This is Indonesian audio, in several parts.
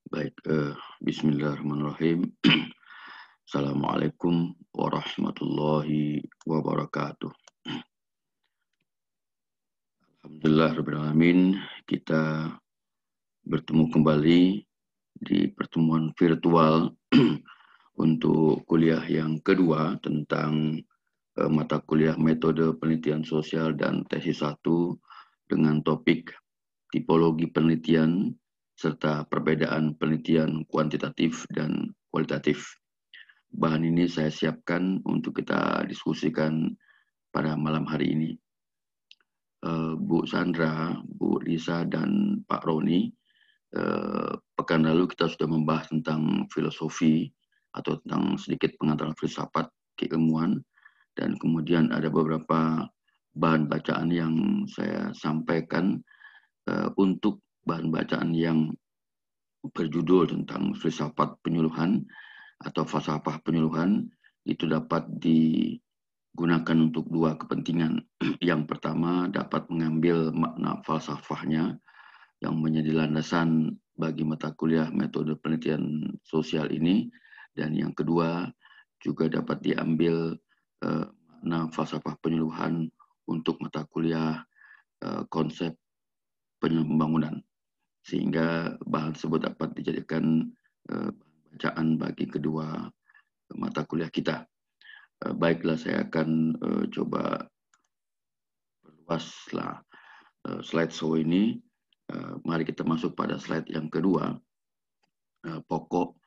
Baik, bismillahirrahmanirrahim. Assalamualaikum warahmatullahi wabarakatuh. Alhamdulillahirrahmanirrahim. Kita bertemu kembali di pertemuan virtual untuk kuliah yang kedua tentang mata kuliah metode penelitian sosial dan tesis 1 dengan topik tipologi penelitian serta perbedaan penelitian kuantitatif dan kualitatif. Bahan ini saya siapkan untuk kita diskusikan pada malam hari ini. Bu Sandra, Bu Risa, dan Pak Roni, pekan lalu kita sudah membahas tentang filosofi atau tentang sedikit pengantaran filsafat keilmuan, dan kemudian ada beberapa bahan bacaan yang saya sampaikan untuk bahan bacaan yang berjudul tentang filsafat penyuluhan atau falsafah penyuluhan. Itu dapat digunakan untuk dua kepentingan. Yang pertama, dapat mengambil makna falsafahnya yang menjadi landasan bagi mata kuliah metode penelitian sosial ini, dan yang kedua juga dapat diambil makna falsafah penyuluhan untuk mata kuliah konsep pembangunan, sehingga bahan tersebut dapat dijadikan bacaan bagi kedua mata kuliah kita. Baiklah, saya akan coba perluaslah slide show ini. Mari kita masuk pada slide yang kedua. Pokok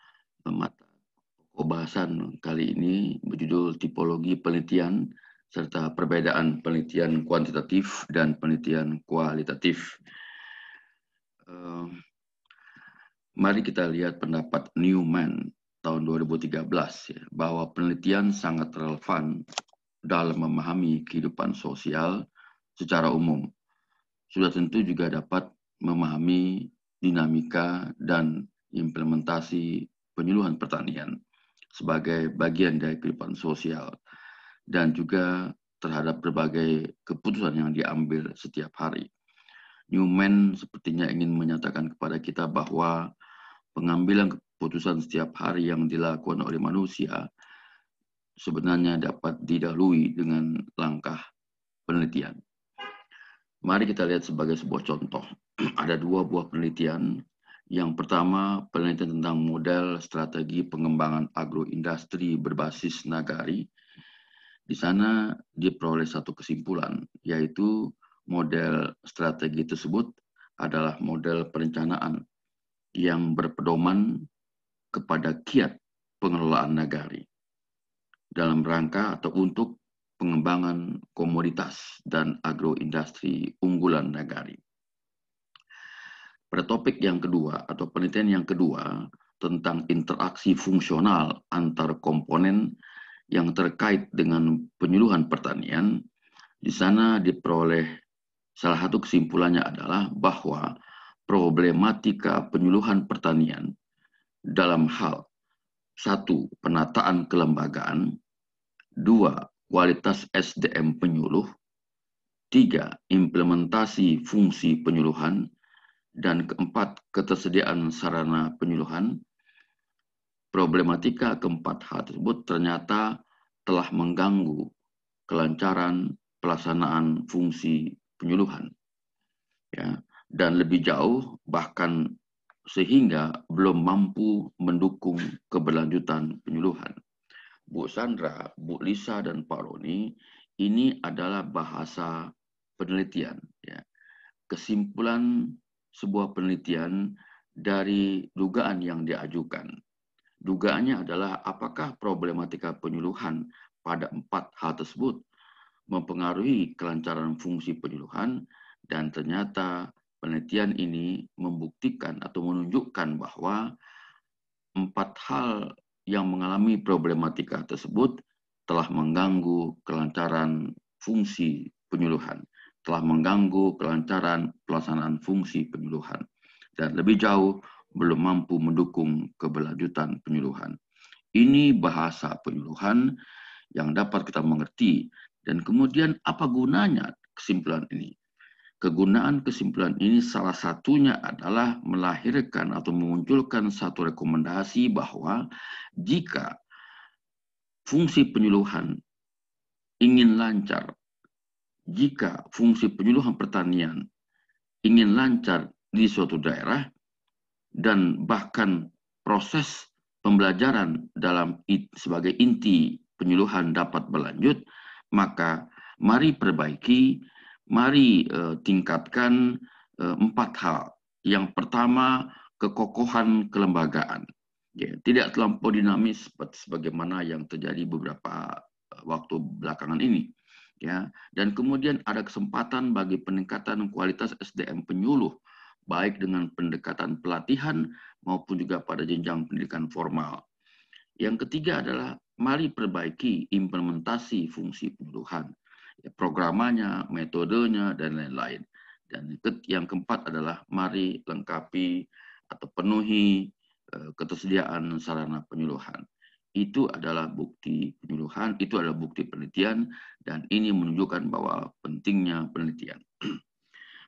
bahasan kali ini berjudul tipologi penelitian serta perbedaan penelitian kuantitatif dan penelitian kualitatif. Mari kita lihat pendapat Newman tahun 2013 ya, bahwa penelitian sangat relevan dalam memahami kehidupan sosial secara umum. Sudah tentu juga dapat memahami dinamika dan implementasi penyuluhan pertanian sebagai bagian dari kehidupan sosial, dan juga terhadap berbagai keputusan yang diambil setiap hari. Newman sepertinya ingin menyatakan kepada kita bahwa pengambilan keputusan setiap hari yang dilakukan oleh manusia sebenarnya dapat didahului dengan langkah penelitian. Mari kita lihat sebagai sebuah contoh. Ada dua buah penelitian. Yang pertama, penelitian tentang model strategi pengembangan agroindustri berbasis nagari. Di sana diperoleh satu kesimpulan, yaitu model strategi tersebut adalah model perencanaan yang berpedoman kepada kiat pengelolaan nagari dalam rangka atau untuk pengembangan komoditas dan agroindustri unggulan nagari. Pada topik yang kedua atau penelitian yang kedua tentang interaksi fungsional antar komponen yang terkait dengan penyuluhan pertanian, di sana diperoleh salah satu kesimpulannya adalah bahwa problematika penyuluhan pertanian dalam hal 1. Penataan kelembagaan, 2. Kualitas SDM penyuluh, 3. Implementasi fungsi penyuluhan, dan keempat, ketersediaan sarana penyuluhan. Problematika keempat hal tersebut ternyata telah mengganggu kelancaran pelaksanaan fungsi penyuluhan. Ya, dan lebih jauh bahkan sehingga belum mampu mendukung keberlanjutan penyuluhan. Bu Sandra, Bu Lisa, dan Pak Roni, ini adalah bahasa penelitian. Ya. Kesimpulan sebuah penelitian dari dugaan yang diajukan. Dugaannya adalah apakah problematika penyuluhan pada 4 hal tersebut mempengaruhi kelancaran fungsi penyuluhan, dan ternyata penelitian ini membuktikan atau menunjukkan bahwa 4 hal yang mengalami problematika tersebut telah mengganggu kelancaran fungsi penyuluhan, telah mengganggu kelancaran pelaksanaan fungsi penyuluhan, dan lebih jauh belum mampu mendukung keberlanjutan penyuluhan. Ini bahasa penyuluhan yang dapat kita mengerti, dan kemudian apa gunanya kesimpulan ini? Kegunaan kesimpulan ini salah satunya adalah melahirkan atau memunculkan satu rekomendasi bahwa jika fungsi penyuluhan ingin lancar, jika fungsi penyuluhan pertanian ingin lancar di suatu daerah, dan bahkan proses pembelajaran sebagai inti penyuluhan dapat berlanjut, maka mari perbaiki, mari tingkatkan 4 hal. Yang pertama, kekokohan kelembagaan. Ya, tidak terlampau dinamis sebagaimana yang terjadi beberapa waktu belakangan ini. Ya, dan kemudian ada kesempatan bagi peningkatan kualitas SDM penyuluh, baik dengan pendekatan pelatihan maupun juga pada jenjang pendidikan formal. Yang ketiga adalah mari perbaiki implementasi fungsi penyuluhan, programanya, metodenya, dan lain-lain. Dan yang keempat adalah mari lengkapi atau penuhi ketersediaan sarana penyuluhan. Itu adalah bukti penyuluhan, itu adalah bukti penelitian, dan ini menunjukkan bahwa pentingnya penelitian.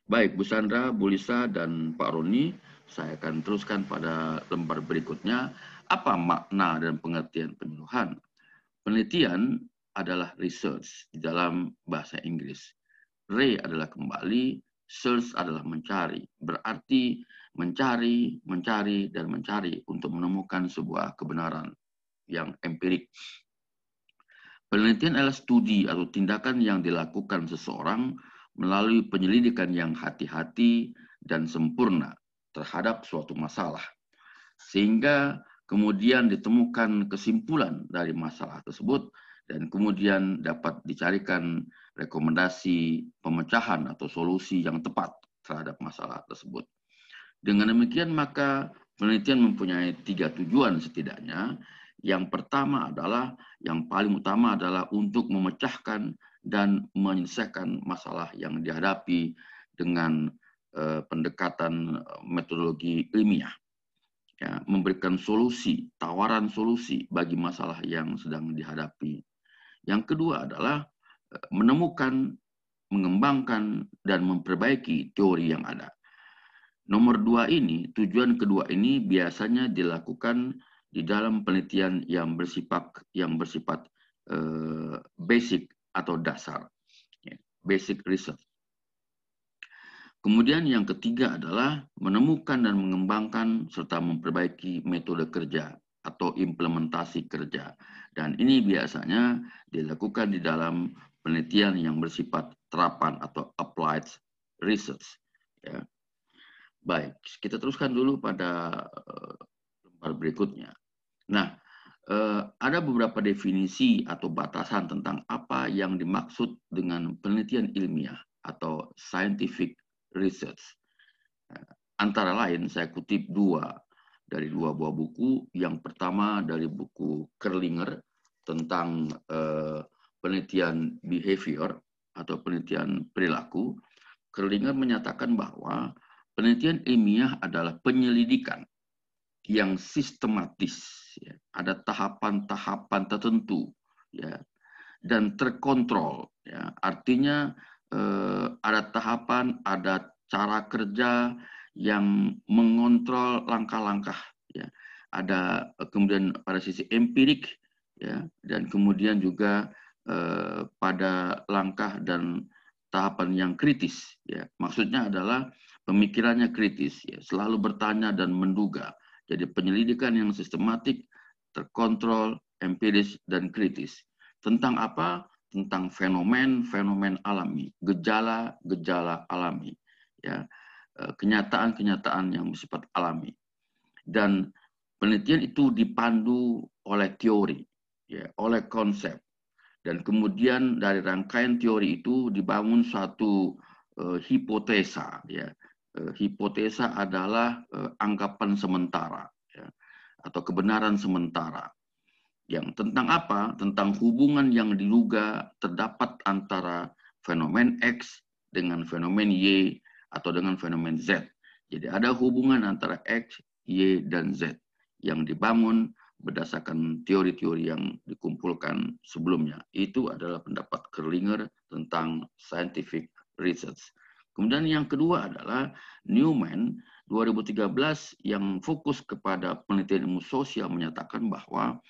Baik, Bu Sandra, Bu Lisa, dan Pak Roni, saya akan teruskan pada lembar berikutnya. Apa makna dan pengertian penyuluhan? Penelitian adalah research di dalam bahasa Inggris. Re adalah kembali, search adalah mencari. Berarti mencari, dan mencari untuk menemukan sebuah kebenaran yang empirik. Penelitian adalah studi atau tindakan yang dilakukan seseorang melalui penyelidikan yang hati-hati dan sempurna terhadap suatu masalah, sehingga kemudian ditemukan kesimpulan dari masalah tersebut dan kemudian dapat dicarikan rekomendasi pemecahan atau solusi yang tepat terhadap masalah tersebut. Dengan demikian maka penelitian mempunyai 3 tujuan setidaknya. Yang pertama adalah, yang paling utama adalah untuk memecahkan dan menyelesaikan masalah yang dihadapi dengan pendekatan metodologi ilmiah. Ya, memberikan solusi, tawaran solusi bagi masalah yang sedang dihadapi. Yang kedua adalah menemukan, mengembangkan, dan memperbaiki teori yang ada. Nomor 2 ini, tujuan kedua ini biasanya dilakukan di dalam penelitian yang bersifat basic atau dasar, basic research. Kemudian yang ketiga adalah menemukan dan mengembangkan serta memperbaiki metode kerja atau implementasi kerja. Dan ini biasanya dilakukan di dalam penelitian yang bersifat terapan atau applied research. Ya. Baik, kita teruskan dulu pada lembar berikutnya. Nah, ada beberapa definisi atau batasan tentang apa yang dimaksud dengan penelitian ilmiah atau scientific research. Antara lain, saya kutip dari dua buah buku. Yang pertama dari buku Kerlinger tentang penelitian behavior atau penelitian perilaku. Kerlinger menyatakan bahwa penelitian ilmiah adalah penyelidikan yang sistematis, ya. Ada tahapan-tahapan tertentu, ya, dan terkontrol. Ya. Artinya ada tahapan, ada cara kerja yang mengontrol langkah-langkah. Ya. Ada kemudian pada sisi empirik, ya, dan kemudian juga pada langkah dan tahapan yang kritis. Ya. Maksudnya adalah pemikirannya kritis, ya, selalu bertanya dan menduga. Jadi penyelidikan yang sistematik, terkontrol, empiris, dan kritis. Tentang apa? Tentang fenomen alami, gejala-gejala alami, ya, kenyataan-kenyataan yang bersifat alami. Dan penelitian itu dipandu oleh teori, ya, oleh konsep. Dan kemudian dari rangkaian teori itu dibangun suatu hipotesa, ya. Hipotesa adalah anggapan sementara, ya, atau kebenaran sementara. Yang tentang apa? Tentang hubungan yang diduga terdapat antara fenomen X dengan fenomen Y atau dengan fenomen Z. Jadi ada hubungan antara X, Y, dan Z yang dibangun berdasarkan teori-teori yang dikumpulkan sebelumnya. Itu adalah pendapat Kerlinger tentang scientific research. Kemudian yang kedua adalah Newman 2013 yang fokus kepada penelitian ilmu sosial menyatakan bahwa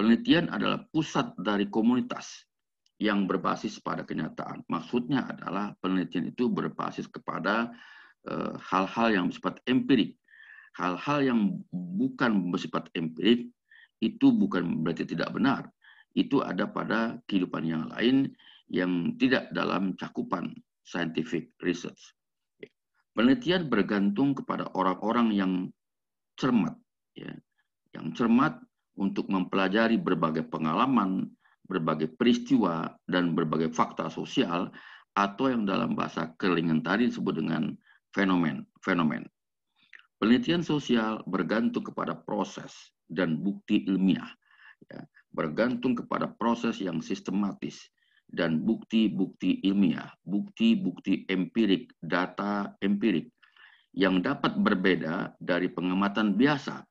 penelitian adalah pusat dari komunitas yang berbasis pada kenyataan. Maksudnya adalah penelitian itu berbasis kepada hal-hal yang bersifat empirik. Hal-hal yang bukan bersifat empirik itu bukan berarti tidak benar. Itu ada pada kehidupan yang lain yang tidak dalam cakupan scientific research. Penelitian bergantung kepada orang-orang yang cermat, ya, yang cermat untuk mempelajari berbagai pengalaman, berbagai peristiwa, dan berbagai fakta sosial, atau yang dalam bahasa Kerlingan tadi disebut dengan fenomen. Penelitian sosial bergantung kepada proses dan bukti ilmiah, ya, bergantung kepada proses yang sistematis dan bukti-bukti ilmiah, bukti-bukti empirik, data empirik yang dapat berbeda dari pengamatan biasa,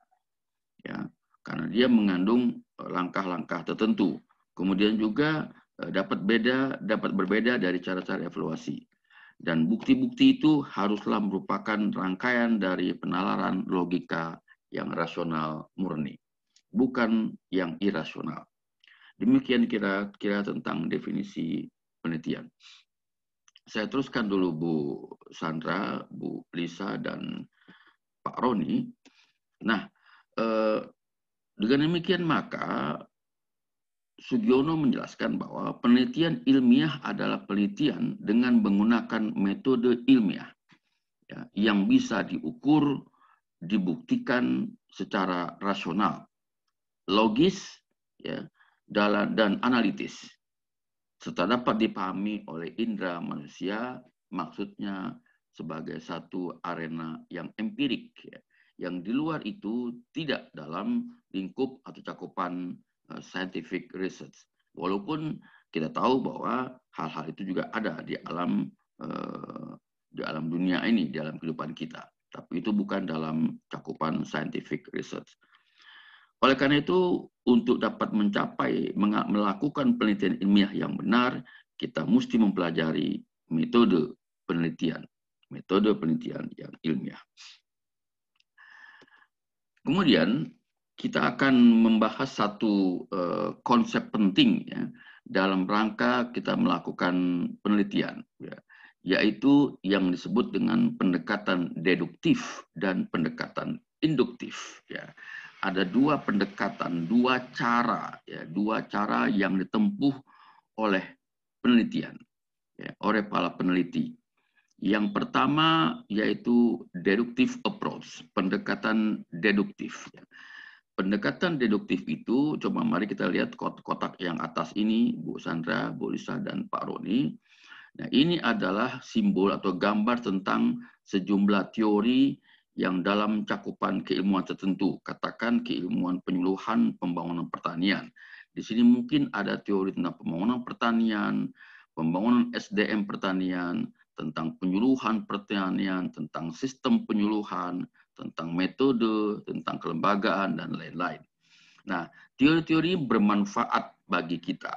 ya, karena dia mengandung langkah-langkah tertentu. Kemudian juga dapat berbeda dari cara-cara evaluasi. Dan bukti-bukti itu haruslah merupakan rangkaian dari penalaran logika yang rasional murni, bukan yang irasional. Demikian kira-kira tentang definisi penelitian. Saya teruskan dulu Bu Sandra, Bu Lisa, dan Pak Roni. Nah, dengan demikian maka Sugiono menjelaskan bahwa penelitian ilmiah adalah penelitian dengan menggunakan metode ilmiah, ya, yang bisa diukur, dibuktikan secara rasional, logis, ya, dan analitis, serta dapat dipahami oleh indera manusia, maksudnya sebagai satu arena yang empirik, ya, yang di luar itu tidak dalam lingkup atau cakupan scientific research. Walaupun kita tahu bahwa hal-hal itu juga ada di alam dunia ini, di alam kehidupan kita. Tapi itu bukan dalam cakupan scientific research. Oleh karena itu, untuk dapat melakukan penelitian ilmiah yang benar, kita mesti mempelajari metode penelitian yang ilmiah. Kemudian kita akan membahas satu konsep penting, ya, dalam rangka kita melakukan penelitian, ya, yaitu yang disebut dengan pendekatan deduktif dan pendekatan induktif. Ya. Ada dua pendekatan, dua cara yang ditempuh oleh penelitian, ya, oleh para peneliti. Yang pertama yaitu deductive approach, pendekatan deduktif. Pendekatan deduktif itu, coba mari kita lihat kotak yang atas ini, Bu Sandra, Bu Lisa, dan Pak Roni. Nah, ini adalah simbol atau gambar tentang sejumlah teori yang dalam cakupan keilmuan tertentu. Katakan keilmuan penyuluhan pembangunan pertanian. Di sini mungkin ada teori tentang pembangunan pertanian, pembangunan SDM pertanian, tentang penyuluhan pertanian, tentang sistem penyuluhan, tentang metode, tentang kelembagaan, dan lain-lain. Nah, teori-teori bermanfaat bagi kita.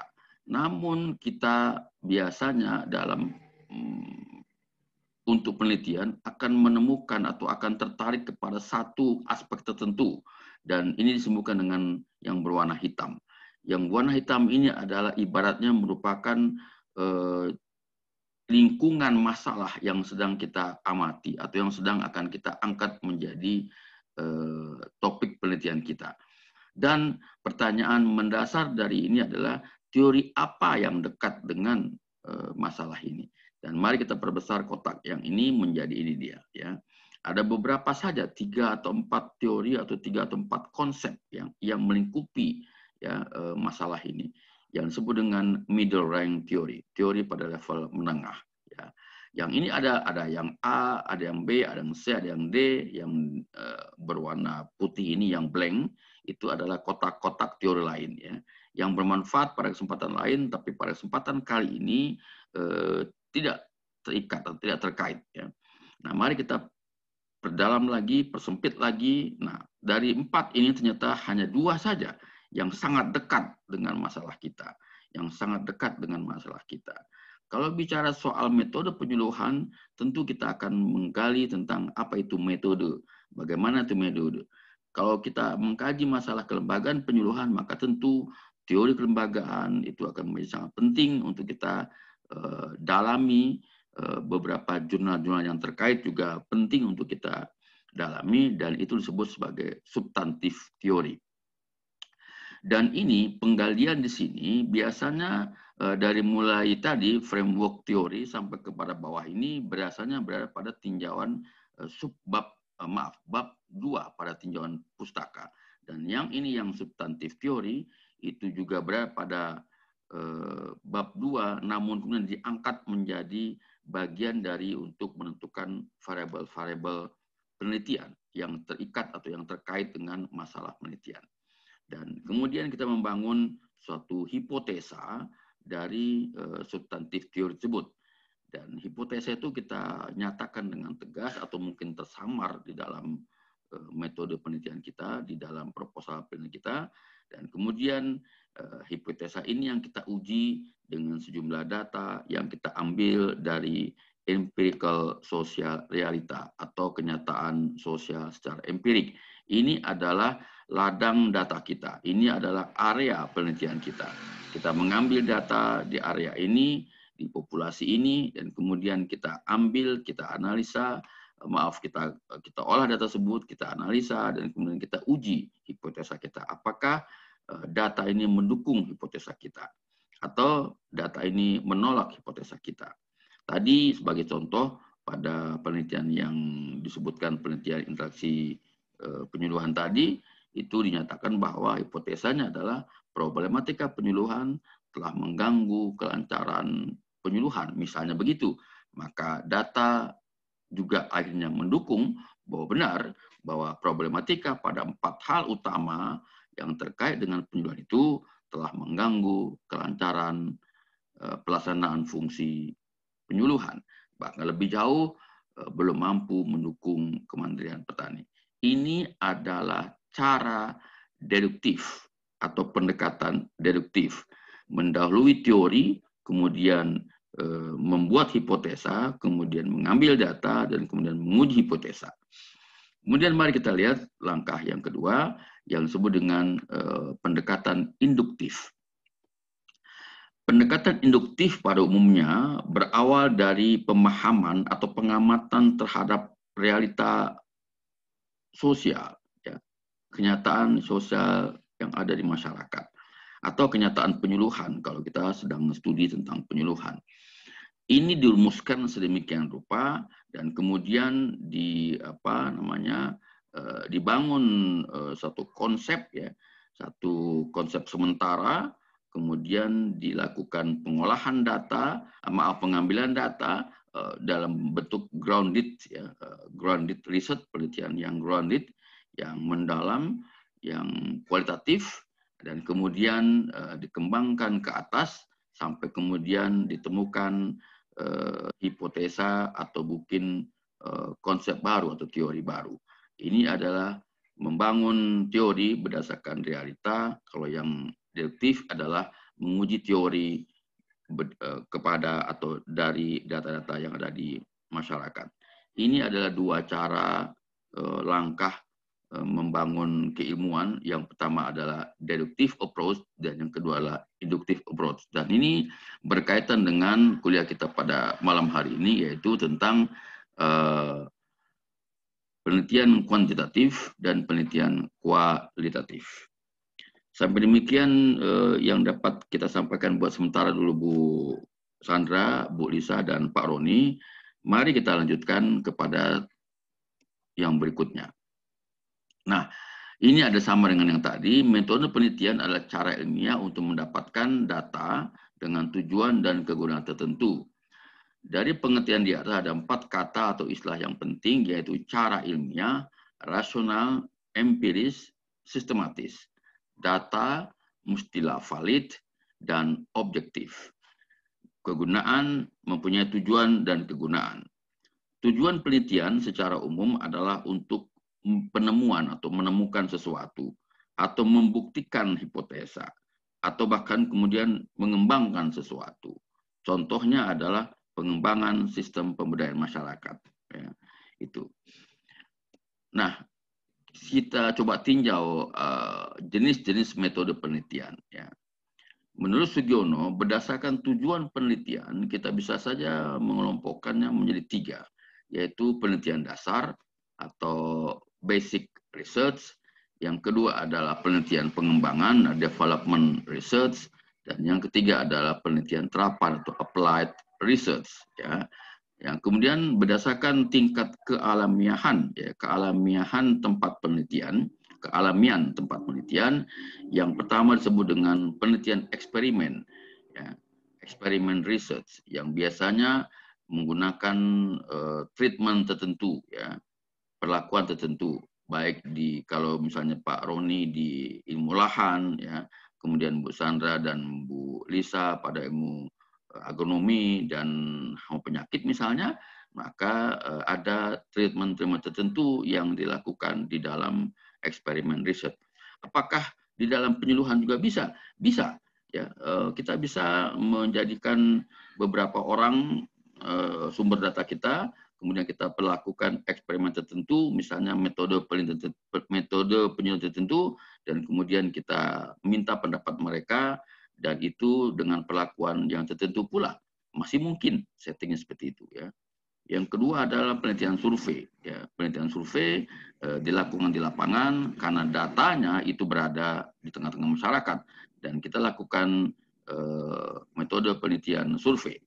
Namun kita biasanya dalam untuk penelitian akan menemukan atau akan tertarik kepada satu aspek tertentu. Dan ini disebutkan dengan yang berwarna hitam. Yang warna hitam ini adalah ibaratnya merupakan lingkungan masalah yang sedang kita amati atau yang sedang akan kita angkat menjadi topik penelitian kita. Dan pertanyaan mendasar dari ini adalah teori apa yang dekat dengan masalah ini. Dan mari kita perbesar kotak yang ini menjadi ini dia. Ya. Ada beberapa saja 3 atau 4 teori atau 3 atau 4 konsep yang melingkupi, ya, masalah ini. Yang disebut dengan middle rank theory, teori pada level menengah. Ya. Yang ini ada yang A, ada yang B, ada yang C, ada yang D. Yang berwarna putih ini yang blank, itu adalah kotak-kotak teori lain, ya, yang bermanfaat pada kesempatan lain, tapi pada kesempatan kali ini tidak terikat atau tidak terkait. Ya. Nah, mari kita perdalam lagi, persempit lagi. Nah, dari 4 ini ternyata hanya 2 saja yang sangat dekat dengan masalah kita, Kalau bicara soal metode penyuluhan, tentu kita akan menggali tentang apa itu metode, bagaimana itu metode. Kalau kita mengkaji masalah kelembagaan penyuluhan, maka tentu teori kelembagaan itu akan menjadi sangat penting untuk kita dalami. Beberapa jurnal-jurnal yang terkait juga penting untuk kita dalami, dan itu disebut sebagai substantif teori. Dan ini penggalian di sini biasanya dari mulai tadi framework teori sampai kepada bawah ini biasanya berada pada tinjauan subbab bab 2 pada tinjauan pustaka. Dan yang ini yang substantif teori itu juga berada pada bab 2, namun kemudian diangkat menjadi bagian dari untuk menentukan variabel-variabel penelitian yang terikat atau yang terkait dengan masalah penelitian. Dan kemudian kita membangun suatu hipotesa dari substantif teori tersebut. Dan hipotesa itu kita nyatakan dengan tegas atau mungkin tersamar di dalam metode penelitian kita, di dalam proposal penelitian kita. Dan kemudian hipotesa ini yang kita uji dengan sejumlah data yang kita ambil dari empirical sosial realita atau kenyataan sosial secara empirik. Ini adalah ladang data kita. Ini adalah area penelitian kita. Kita mengambil data di area ini, di populasi ini, dan kemudian kita ambil, kita analisa, kita olah data tersebut, kita analisa, dan kemudian kita uji hipotesa kita. Apakah data ini mendukung hipotesa kita atau data ini menolak hipotesa kita. Tadi sebagai contoh pada penelitian yang disebutkan penelitian interaksi penyuluhan tadi, itu dinyatakan bahwa hipotesanya adalah problematika penyuluhan telah mengganggu kelancaran penyuluhan, misalnya begitu. Maka data juga akhirnya mendukung bahwa benar bahwa problematika pada 4 hal utama yang terkait dengan penyuluhan itu telah mengganggu kelancaran pelaksanaan fungsi penyuluhan. Bahkan lebih jauh belum mampu mendukung kemandirian petani. Ini adalah cara deduktif atau pendekatan deduktif. Mendahului teori, kemudian membuat hipotesa, kemudian mengambil data, dan kemudian menguji hipotesa. Kemudian mari kita lihat langkah yang kedua yang disebut dengan pendekatan induktif. Pendekatan induktif pada umumnya berawal dari pemahaman atau pengamatan terhadap realita sosial, ya, kenyataan sosial yang ada di masyarakat, atau kenyataan penyuluhan kalau kita sedang studi tentang penyuluhan. Ini dirumuskan sedemikian rupa dan kemudian dibangun satu konsep, ya, satu konsep sementara, kemudian dilakukan pengolahan data, pengambilan data dalam bentuk grounded, ya, grounded research, penelitian yang grounded, yang mendalam, yang kualitatif, dan kemudian dikembangkan ke atas sampai kemudian ditemukan hipotesa atau mungkin konsep baru atau teori baru. Ini adalah membangun teori berdasarkan realita. Kalau yang deduktif adalah menguji teori kepada atau dari data-data yang ada di masyarakat. Ini adalah dua cara langkah membangun keilmuan. Yang pertama adalah deductive approach dan yang kedua adalah inductive approach. Dan ini berkaitan dengan kuliah kita pada malam hari ini, yaitu tentang penelitian kuantitatif dan penelitian kualitatif. Sampai demikian yang dapat kita sampaikan buat sementara dulu Bu Sandra, Bu Lisa, dan Pak Roni. Mari kita lanjutkan kepada yang berikutnya. Nah, ini ada sama dengan yang tadi. Metode penelitian adalah cara ilmiah untuk mendapatkan data dengan tujuan dan kegunaan tertentu. Dari pengertian di atas ada 4 kata atau istilah yang penting, yaitu cara ilmiah, rasional, empiris, sistematis. Data mestilah valid dan objektif. Kegunaan mempunyai tujuan dan kegunaan. Tujuan penelitian secara umum adalah untuk penemuan atau menemukan sesuatu, atau membuktikan hipotesa, atau bahkan kemudian mengembangkan sesuatu. Contohnya adalah pengembangan sistem pemberdayaan masyarakat. Ya, itu. Nah, kita coba tinjau jenis-jenis metode penelitian. Ya. Menurut Sugiono, berdasarkan tujuan penelitian, kita bisa saja mengelompokkannya menjadi 3, yaitu penelitian dasar atau basic research, yang kedua adalah penelitian pengembangan, development research, dan yang ketiga adalah penelitian terapan atau applied research. Ya. Yang kemudian berdasarkan tingkat kealamiahan, ya, kealamian tempat penelitian, yang pertama disebut dengan penelitian eksperimen, ya, eksperimen research, yang biasanya menggunakan treatment tertentu, ya, perlakuan tertentu, baik kalau misalnya Pak Roni di ilmu lahan, ya, kemudian Bu Sandra dan Bu Lisa pada ilmu agronomi dan hama penyakit misalnya, maka ada treatment-treatment tertentu yang dilakukan di dalam eksperimen riset. Apakah di dalam penyuluhan juga bisa? Bisa. Ya, kita bisa menjadikan beberapa orang sumber data kita, kemudian kita perlakukan eksperimen tertentu, misalnya metode penyuluhan tertentu, dan kemudian kita minta pendapat mereka, dan itu dengan perlakuan yang tertentu pula. Masih mungkin settingnya seperti itu, ya. Yang kedua adalah penelitian survei. Ya, penelitian survei dilakukan di lapangan karena datanya itu berada di tengah-tengah masyarakat, dan kita lakukan metode penelitian survei.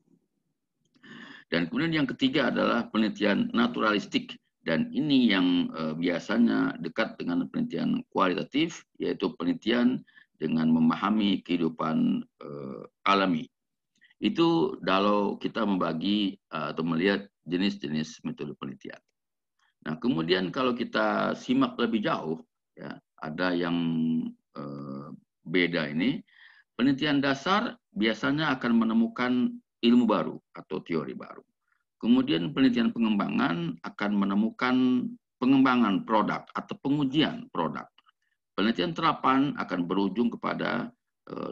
Dan kemudian yang ketiga adalah penelitian naturalistik, dan ini yang biasanya dekat dengan penelitian kualitatif, yaitu penelitian dengan memahami kehidupan alami. Itu kalau kita membagi atau melihat jenis-jenis metode penelitian. Nah, kemudian kalau kita simak lebih jauh, ya, ada yang beda ini. Penelitian dasar biasanya akan menemukan ilmu baru atau teori baru. Kemudian penelitian pengembangan akan menemukan pengembangan produk atau pengujian produk. Penelitian terapan akan berujung kepada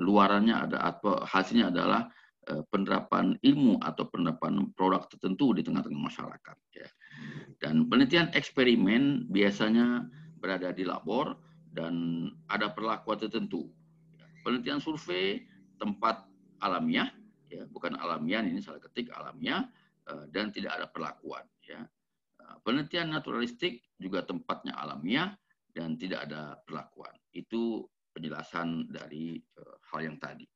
luarannya atau hasilnya adalah penerapan ilmu atau penerapan produk tertentu di tengah-tengah masyarakat. Ya. Dan penelitian eksperimen biasanya berada di labor dan ada perlakuan tertentu. Penelitian survei tempat alamiah, ya, bukan alamiah, ini salah ketik, alamiah, dan tidak ada perlakuan. Ya. Penelitian naturalistik juga tempatnya alamiah dan tidak ada perlakuan. Itu penjelasan dari hal yang tadi.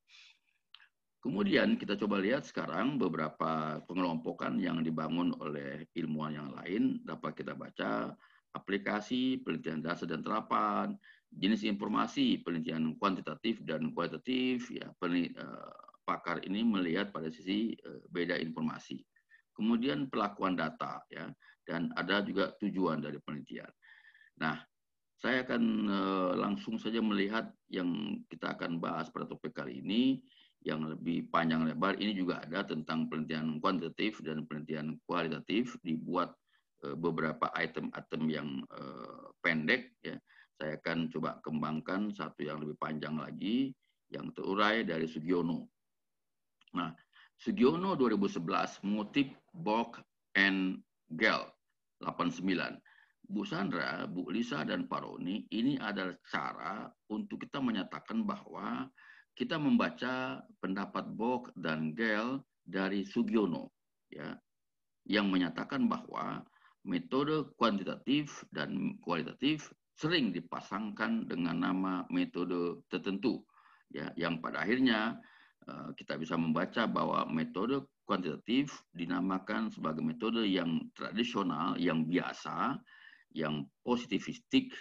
Kemudian kita coba lihat sekarang beberapa pengelompokan yang dibangun oleh ilmuwan yang lain. Dapat kita baca aplikasi, penelitian dasar dan terapan, jenis informasi, penelitian kuantitatif dan kualitatif. Ya, pakar ini melihat pada sisi beda informasi. Kemudian pelakuan data, ya, dan ada juga tujuan dari penelitian. Nah, saya akan langsung saja melihat yang kita akan bahas pada topik kali ini, yang lebih panjang lebar. Ini juga ada tentang penelitian kuantitatif dan penelitian kualitatif, dibuat beberapa item-item yang pendek. Ya. Saya akan coba kembangkan satu yang lebih panjang lagi, yang terurai dari Sugiono. Nah, Sugiono 2011 mengutip Borg and Gell 89. Bu Sandra, Bu Lisa, dan Pak Roni, ini adalah cara untuk kita menyatakan bahwa kita membaca pendapat Borg dan Gell dari Sugiono, ya, yang menyatakan bahwa metode kuantitatif dan kualitatif sering dipasangkan dengan nama metode tertentu, ya, yang pada akhirnya kita bisa membaca bahwa metode kuantitatif dinamakan sebagai metode yang tradisional, yang biasa, yang positivistik,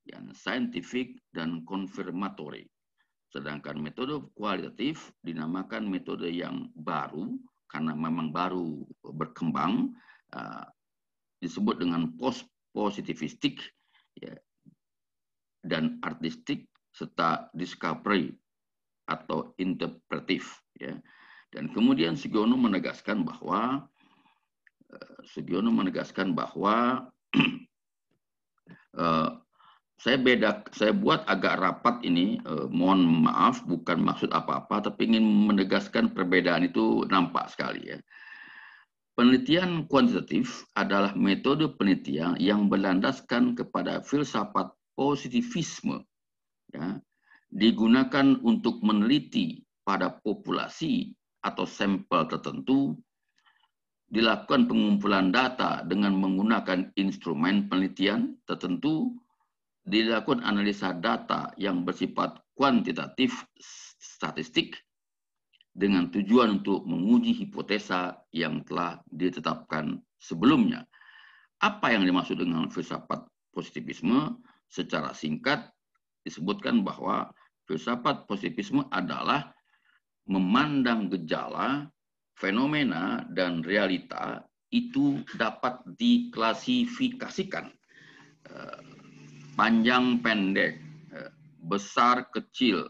yang saintifik, dan konfirmatory. Sedangkan metode kualitatif dinamakan metode yang baru, karena memang baru berkembang, disebut dengan positivistik, ya, dan artistik, serta discovery atau interpretif. Ya. Dan kemudian Sugiono menegaskan bahwa saya buat agak rapat ini, mohon maaf, bukan maksud apa-apa, tapi ingin menegaskan perbedaan itu nampak sekali ya. Penelitian kuantitatif adalah metode penelitian yang berlandaskan kepada filsafat positivisme, ya, digunakan untuk meneliti pada populasi atau sampel tertentu, dilakukan pengumpulan data dengan menggunakan instrumen penelitian tertentu, dilakukan analisa data yang bersifat kuantitatif statistik dengan tujuan untuk menguji hipotesa yang telah ditetapkan sebelumnya. Apa yang dimaksud dengan filsafat positivisme? Secara singkat disebutkan bahwa filsafat positivisme adalah memandang gejala, fenomena, dan realita itu dapat diklasifikasikan. Panjang pendek, besar kecil,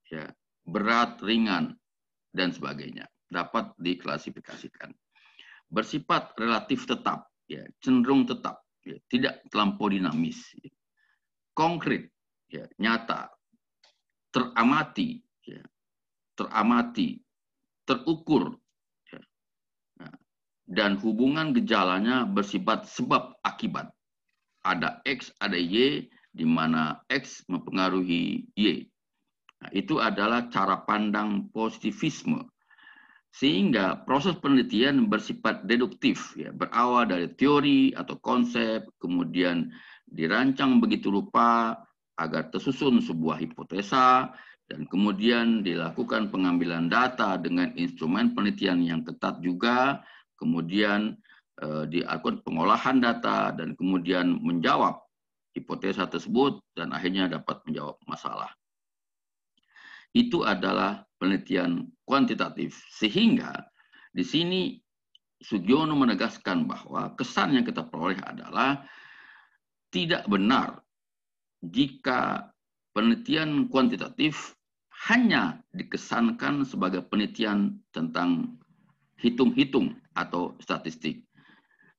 ya, berat ringan, dan sebagainya dapat diklasifikasikan. Bersifat relatif tetap, ya, cenderung tetap, ya, tidak terlampau dinamis, ya. Konkret, ya, nyata, teramati, ya, terukur, ya. Nah, dan hubungan gejalanya bersifat sebab akibat. Ada X, ada Y, di mana X mempengaruhi Y. Nah, itu adalah cara pandang positivisme. Sehingga proses penelitian bersifat deduktif, ya, berawal dari teori atau konsep, kemudian dirancang begitu rupa agar tersusun sebuah hipotesa, dan kemudian dilakukan pengambilan data dengan instrumen penelitian yang ketat juga, kemudian dilakukan pengolahan data, dan kemudian menjawab hipotesa tersebut, dan akhirnya dapat menjawab masalah. Itu adalah penelitian kuantitatif. Sehingga di sini Sugiono menegaskan bahwa kesan yang kita peroleh adalah tidak benar jika penelitian kuantitatif hanya dikesankan sebagai penelitian tentang hitung-hitung atau statistik.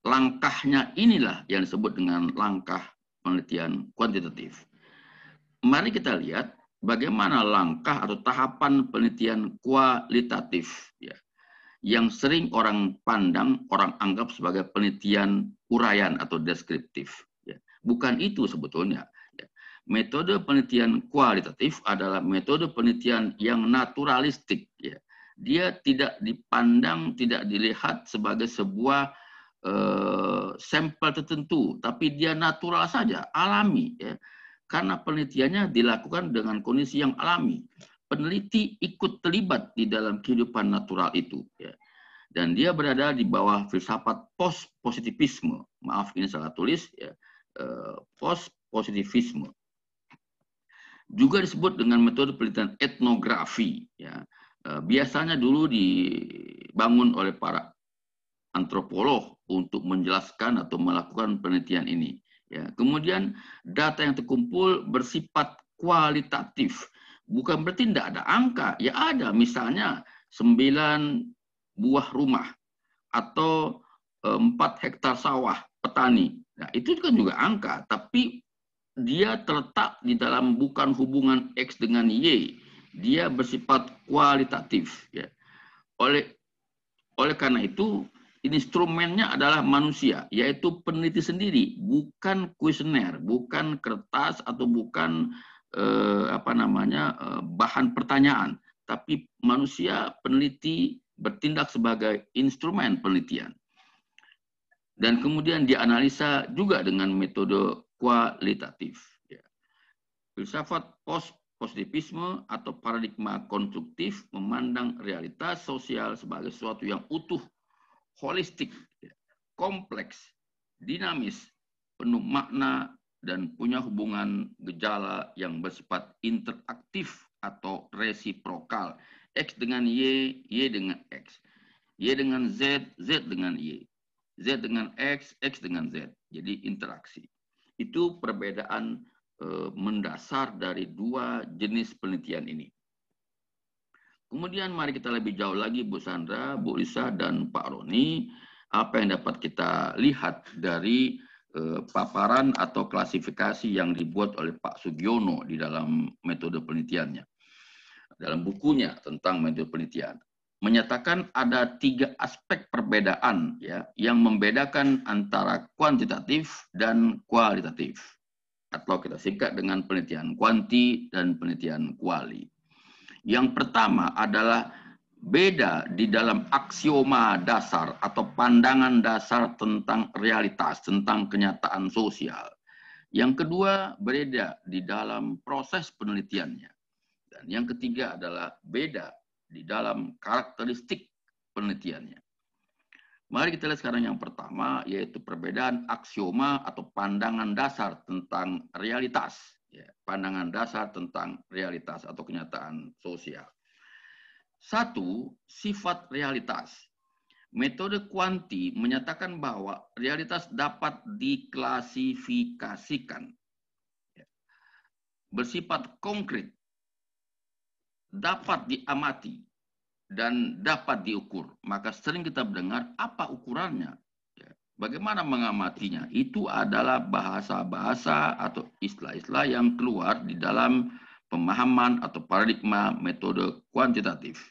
Langkahnya inilah yang disebut dengan langkah penelitian kuantitatif. Mari kita lihat bagaimana langkah atau tahapan penelitian kualitatif, ya, yang sering orang pandang, orang anggap sebagai penelitian uraian atau deskriptif. Ya. Bukan itu sebetulnya. Ya. Metode penelitian kualitatif adalah metode penelitian yang naturalistik. Ya. Dia tidak dipandang, tidak dilihat sebagai sebuah sampel tertentu, tapi dia natural saja, alami. Ya. Karena penelitiannya dilakukan dengan kondisi yang alami. Peneliti ikut terlibat di dalam kehidupan natural itu. Ya. Dan dia berada di bawah filsafat post-positivisme. Maaf, ini salah tulis. Ya. Post-positivisme. Juga disebut dengan metode penelitian etnografi. Ya. Biasanya dulu dibangun oleh para antropolog untuk menjelaskan atau melakukan penelitian ini. Ya, kemudian data yang terkumpul bersifat kualitatif. Bukan berarti tidak ada angka. Ya ada, misalnya 9 buah rumah atau 4 hektar sawah petani. Nah, itu kan juga angka, tapi dia terletak di dalam bukan hubungan X dengan Y. Dia bersifat kualitatif. Ya. Oleh karena itu, instrumennya adalah manusia, yaitu peneliti sendiri, bukan kuesioner, bukan kertas atau bukan bahan pertanyaan, tapi manusia peneliti bertindak sebagai instrumen penelitian. Dan kemudian dianalisa juga dengan metode kualitatif. Ya. Filsafat positivisme atau paradigma konstruktif memandang realitas sosial sebagai sesuatu yang utuh, holistik, kompleks, dinamis, penuh makna, dan punya hubungan gejala yang bersifat interaktif atau resiprokal. X dengan Y, Y dengan X. Y dengan Z, Z dengan Y. Z dengan X, X dengan Z. Jadi interaksi. Itu perbedaan mendasar dari dua jenis penelitian ini. Kemudian mari kita lebih jauh lagi, Bu Sandra, Bu Lisa, dan Pak Roni, apa yang dapat kita lihat dari paparan atau klasifikasi yang dibuat oleh Pak Sugiono di dalam metode penelitiannya, dalam bukunya tentang metode penelitian, menyatakan ada 3 aspek perbedaan ya yang membedakan antara kuantitatif dan kualitatif, atau kita singkat dengan penelitian kuanti dan penelitian kuali. Yang pertama adalah beda di dalam aksioma dasar atau pandangan dasar tentang realitas, tentang kenyataan sosial. Yang kedua, beda di dalam proses penelitiannya. Dan yang ketiga adalah beda di dalam karakteristik penelitiannya. Mari kita lihat sekarang yang pertama, yaitu perbedaan aksioma atau pandangan dasar tentang realitas. Pandangan dasar tentang realitas atau kenyataan sosial. 1. Sifat realitas. Metode kuanti menyatakan bahwa realitas dapat diklasifikasikan, bersifat konkret, dapat diamati, dan dapat diukur. Maka sering kita mendengar apa ukurannya, bagaimana mengamatinya. Itu adalah bahasa-bahasa atau istilah-istilah yang keluar di dalam pemahaman atau paradigma metode kuantitatif.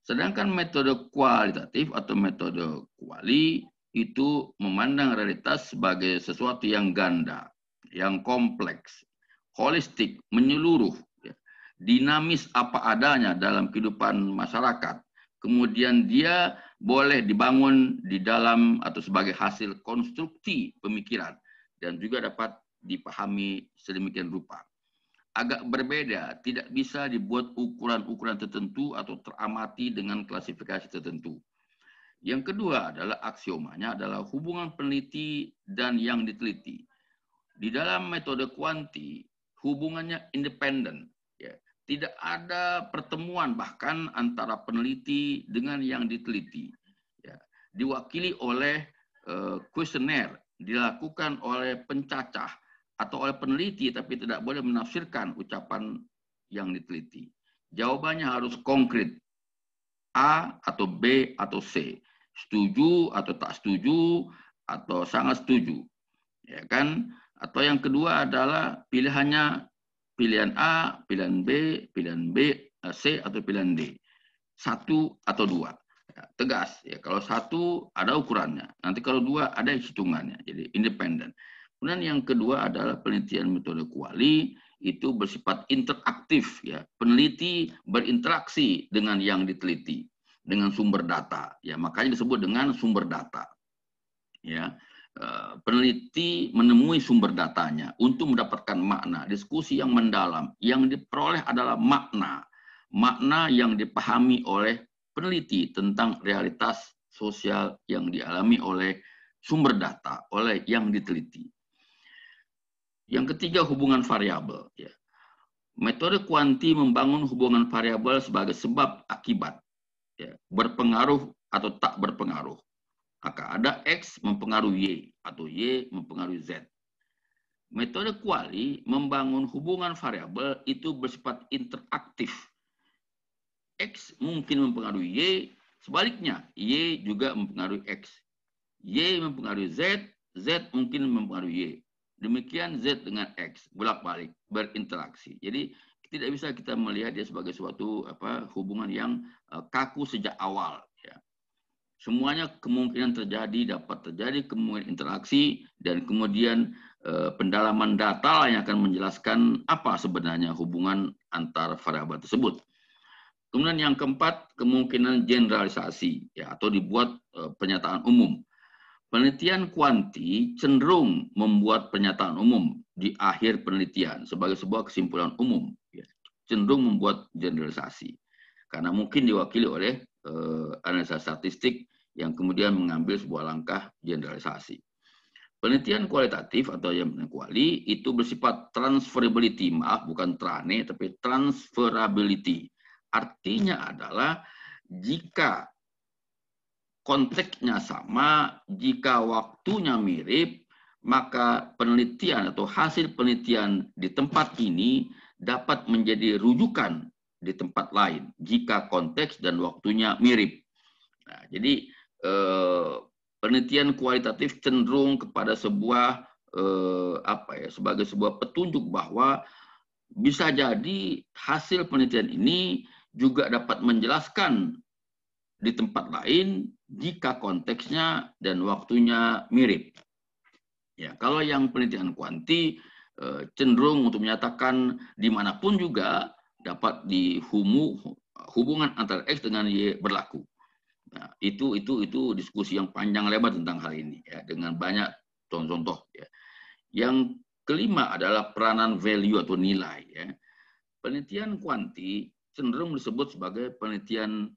Sedangkan metode kualitatif atau metode kuali itu memandang realitas sebagai sesuatu yang ganda, yang kompleks, holistik, menyeluruh, dinamis apa adanya dalam kehidupan masyarakat. Kemudian dia boleh dibangun di dalam atau sebagai hasil konstruksi pemikiran dan juga dapat dipahami sedemikian rupa. Agak berbeda, tidak bisa dibuat ukuran-ukuran tertentu atau teramati dengan klasifikasi tertentu. Yang kedua adalah aksiomanya adalah hubungan peneliti dan yang diteliti. Di dalam metode kuanti, hubungannya independen. Tidak ada pertemuan bahkan antara peneliti dengan yang diteliti. Diwakili oleh kuesioner, dilakukan oleh pencacah, atau oleh peneliti, tapi tidak boleh menafsirkan ucapan yang diteliti. Jawabannya harus konkret, A atau B atau C, setuju atau tak setuju, atau sangat setuju, ya kan? Atau yang kedua adalah pilihannya pilihan A, pilihan B, C atau pilihan D, 1 atau 2. Ya, tegas, ya kalau 1 ada ukurannya, nanti kalau 2 ada hitungannya, jadi independen. Kemudian yang kedua adalah penelitian metode kuali, itu bersifat interaktif, ya. Peneliti berinteraksi dengan yang diteliti, dengan sumber data, ya. Makanya disebut dengan sumber data, ya. Peneliti menemui sumber datanya untuk mendapatkan makna, diskusi yang mendalam, yang diperoleh adalah makna yang dipahami oleh peneliti tentang realitas sosial yang dialami oleh sumber data, oleh yang diteliti. Yang ketiga, hubungan variabel. Metode kuanti membangun hubungan variabel sebagai sebab akibat, berpengaruh atau tak berpengaruh. Maka ada X mempengaruhi Y atau Y mempengaruhi Z. Metode kuali membangun hubungan variabel itu bersifat interaktif. X mungkin mempengaruhi Y, sebaliknya Y juga mempengaruhi X. Y mempengaruhi Z, Z mungkin mempengaruhi Y. Demikian Z dengan X, bolak-balik, berinteraksi. Jadi tidak bisa kita melihat dia sebagai suatu hubungan yang kaku sejak awal. Ya. Semuanya kemungkinan terjadi, dapat terjadi kemungkinan interaksi, dan kemudian pendalaman data yang akan menjelaskan apa sebenarnya hubungan antar variabel tersebut. Kemudian yang keempat, kemungkinan generalisasi, ya, atau dibuat pernyataan umum. Penelitian kuanti cenderung membuat pernyataan umum di akhir penelitian sebagai sebuah kesimpulan umum, ya. Cenderung membuat generalisasi karena mungkin diwakili oleh analisa statistik yang kemudian mengambil sebuah langkah generalisasi. Penelitian kualitatif atau yang kuali itu bersifat transferability, maaf bukan trane tapi transferability. Artinya adalah jika konteksnya sama, jika waktunya mirip, maka penelitian atau hasil penelitian di tempat ini dapat menjadi rujukan di tempat lain jika konteks dan waktunya mirip. Nah, jadi penelitian kualitatif cenderung kepada sebuah sebagai sebuah petunjuk bahwa bisa jadi hasil penelitian ini juga dapat menjelaskan di tempat lain jika konteksnya dan waktunya mirip. Ya, kalau yang penelitian kuanti cenderung untuk menyatakan dimanapun juga dapat hubungan antara X dengan Y berlaku. Nah, itu diskusi yang panjang lebar tentang hal ini ya, dengan banyak contoh-contoh ya. Yang kelima adalah peranan value atau nilai ya. Penelitian kuanti cenderung disebut sebagai penelitian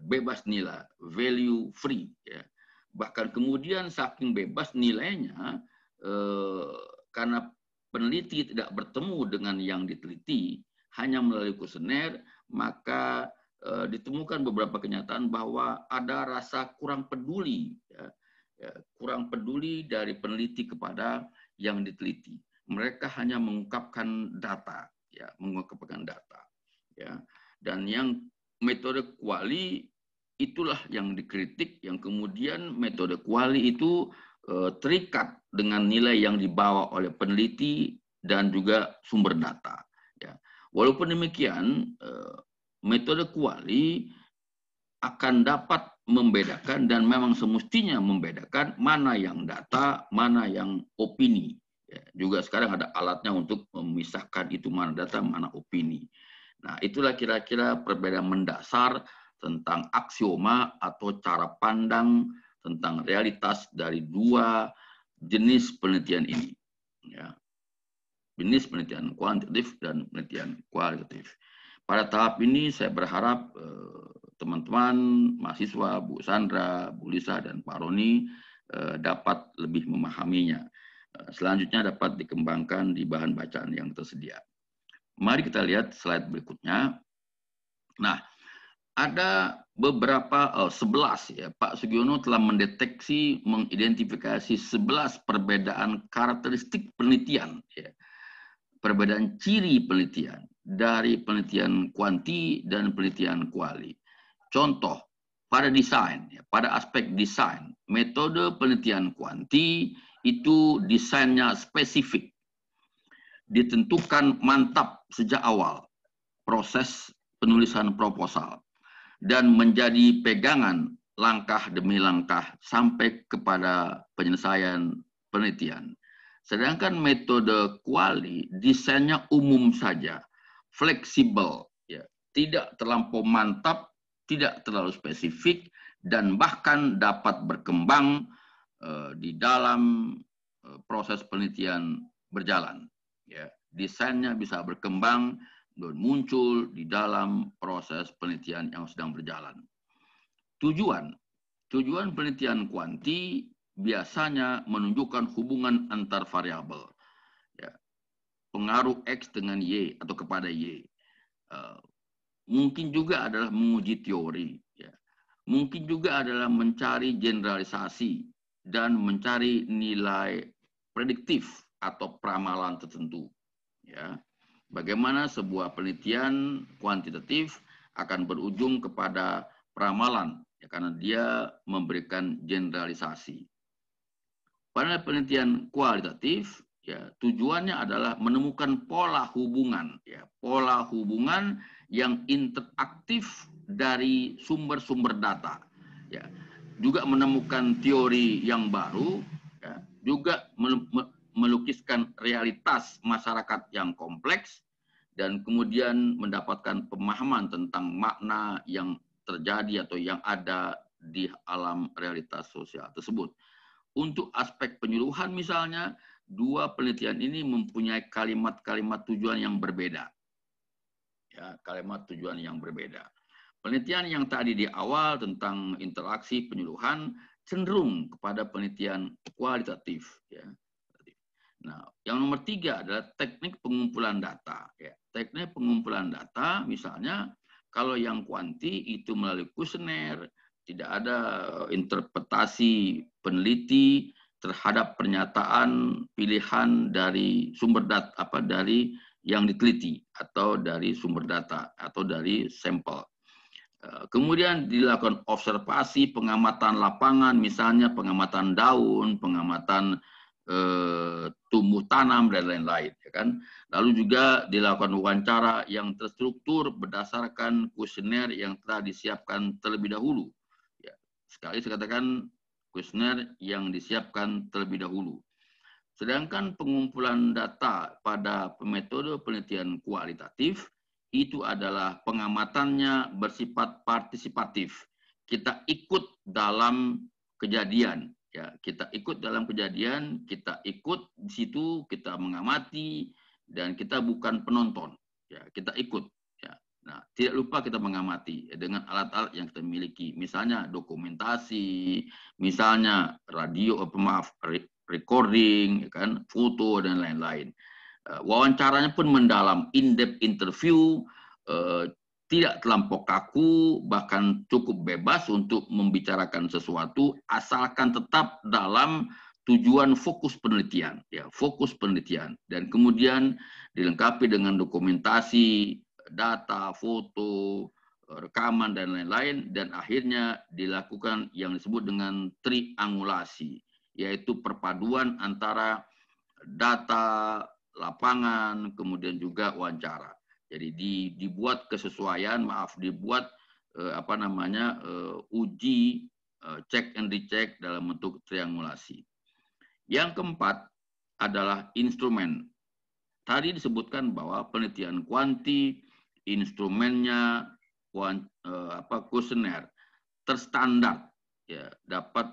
bebas nilai, value free ya. Bahkan kemudian saking bebas nilainya karena peneliti tidak bertemu dengan yang diteliti hanya melalui kuesioner, maka ditemukan beberapa kenyataan bahwa ada rasa kurang peduli ya, kurang peduli dari peneliti kepada yang diteliti. Mereka hanya mengungkapkan data ya, ya. Dan yang metode kuali itulah yang dikritik, yang kemudian metode kuali itu terikat dengan nilai yang dibawa oleh peneliti dan juga sumber data ya. Walaupun demikian metode kuali akan dapat membedakan dan memang semestinya membedakan mana yang data, mana yang opini. Ya, juga sekarang ada alatnya untuk memisahkan itu mana data, mana opini. Nah, itulah kira-kira perbedaan mendasar tentang aksioma atau cara pandang tentang realitas dari dua jenis penelitian ini. Ya. Jenis penelitian kuantitatif dan penelitian kualitatif. Pada tahap ini saya berharap teman-teman, mahasiswa, Bu Sandra, Bu Lisa, dan Pak Roni dapat lebih memahaminya. Selanjutnya dapat dikembangkan di bahan bacaan yang tersedia. Mari kita lihat slide berikutnya. Nah, ada beberapa 11 ya. Pak Sugiono telah mengidentifikasi 11 perbedaan karakteristik penelitian ya. Perbedaan ciri penelitian dari penelitian kuanti dan penelitian kuali. Contoh, pada desain, ya, pada aspek desain, metode penelitian kuanti itu desainnya spesifik, ditentukan mantap sejak awal proses penulisan proposal dan menjadi pegangan langkah demi langkah sampai kepada penyelesaian penelitian. Sedangkan metode kuali desainnya umum saja, fleksibel, ya, tidak terlampau mantap, tidak terlalu spesifik, dan bahkan dapat berkembang di dalam proses penelitian berjalan. Ya, desainnya bisa berkembang dan muncul di dalam proses penelitian yang sedang berjalan. Tujuan penelitian kuanti biasanya menunjukkan hubungan antar variabel, ya, pengaruh X dengan Y atau kepada Y. Mungkin juga adalah menguji teori, ya. Mungkin juga adalah mencari generalisasi dan mencari nilai prediktif atau pramalan tertentu. Ya. Bagaimana sebuah penelitian kuantitatif akan berujung kepada pramalan, ya, karena dia memberikan generalisasi. Pada penelitian kualitatif, ya, tujuannya adalah menemukan pola hubungan, ya, pola hubungan yang interaktif dari sumber-sumber data, ya, juga menemukan teori yang baru, ya, juga melukiskan realitas masyarakat yang kompleks, dan kemudian mendapatkan pemahaman tentang makna yang terjadi atau yang ada di alam realitas sosial tersebut. Untuk aspek penyuluhan misalnya, dua penelitian ini mempunyai kalimat-kalimat tujuan yang berbeda. Ya, kalimat tujuan yang berbeda. Penelitian yang tadi di awal tentang interaksi penyuluhan cenderung kepada penelitian kualitatif. Ya. Nah, yang nomor 3 adalah teknik pengumpulan data. Ya. Teknik pengumpulan data misalnya kalau yang kuanti itu melalui kuesioner, tidak ada interpretasi peneliti terhadap pernyataan pilihan dari sumber data dari yang diteliti atau dari sumber data atau dari sampel. Kemudian dilakukan observasi, pengamatan lapangan, misalnya pengamatan daun, pengamatan tumbuh tanam dan lain-lain, ya kan? Lalu juga dilakukan wawancara yang terstruktur berdasarkan kuesioner yang telah disiapkan terlebih dahulu. Ya, sekali saya katakan kuesioner yang disiapkan terlebih dahulu. Sedangkan pengumpulan data pada metode penelitian kualitatif itu adalah pengamatannya bersifat partisipatif. Kita ikut dalam kejadian, ya, kita ikut dalam kejadian, kita ikut di situ, kita mengamati dan kita bukan penonton, ya, kita ikut, ya. Nah, tidak lupa kita mengamati dengan alat-alat yang kita miliki, misalnya dokumentasi, misalnya radio, recording, ya kan, foto dan lain-lain. Wawancaranya pun mendalam, in-depth interview, tidak terlampau kaku, bahkan cukup bebas untuk membicarakan sesuatu, asalkan tetap dalam tujuan fokus penelitian, ya, fokus penelitian, dan kemudian dilengkapi dengan dokumentasi, data, foto, rekaman dan lain-lain, dan akhirnya dilakukan yang disebut dengan triangulasi, yaitu perpaduan antara data lapangan, kemudian juga wawancara. Jadi dibuat kesesuaian, dibuat uji check and recheck dalam bentuk triangulasi. Yang keempat adalah instrumen. Tadi disebutkan bahwa penelitian kuanti instrumennya kuesioner terstandar, ya, dapat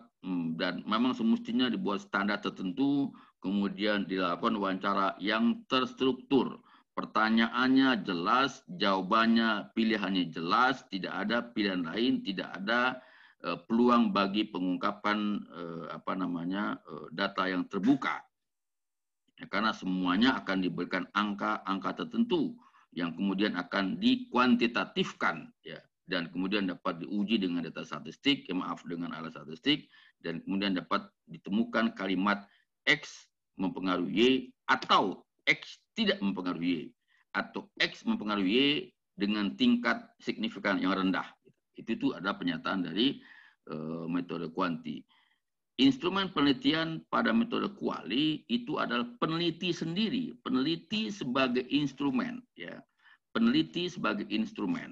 dan memang semestinya dibuat standar tertentu, kemudian dilakukan wawancara yang terstruktur. Pertanyaannya jelas, jawabannya, pilihannya jelas, tidak ada pilihan lain, tidak ada peluang bagi pengungkapan data yang terbuka. Ya, karena semuanya akan diberikan angka-angka tertentu yang kemudian akan dikuantitatifkan, ya, dan kemudian dapat diuji dengan data statistik, dengan alat statistik, dan kemudian dapat ditemukan kalimat X mempengaruhi Y atau X tidak mempengaruhi Y, atau X mempengaruhi Y dengan tingkat signifikan yang rendah. Itu adalah pernyataan dari metode kuanti. Instrumen penelitian pada metode kuali itu adalah peneliti sendiri, peneliti sebagai instrumen, ya, peneliti sebagai instrumen.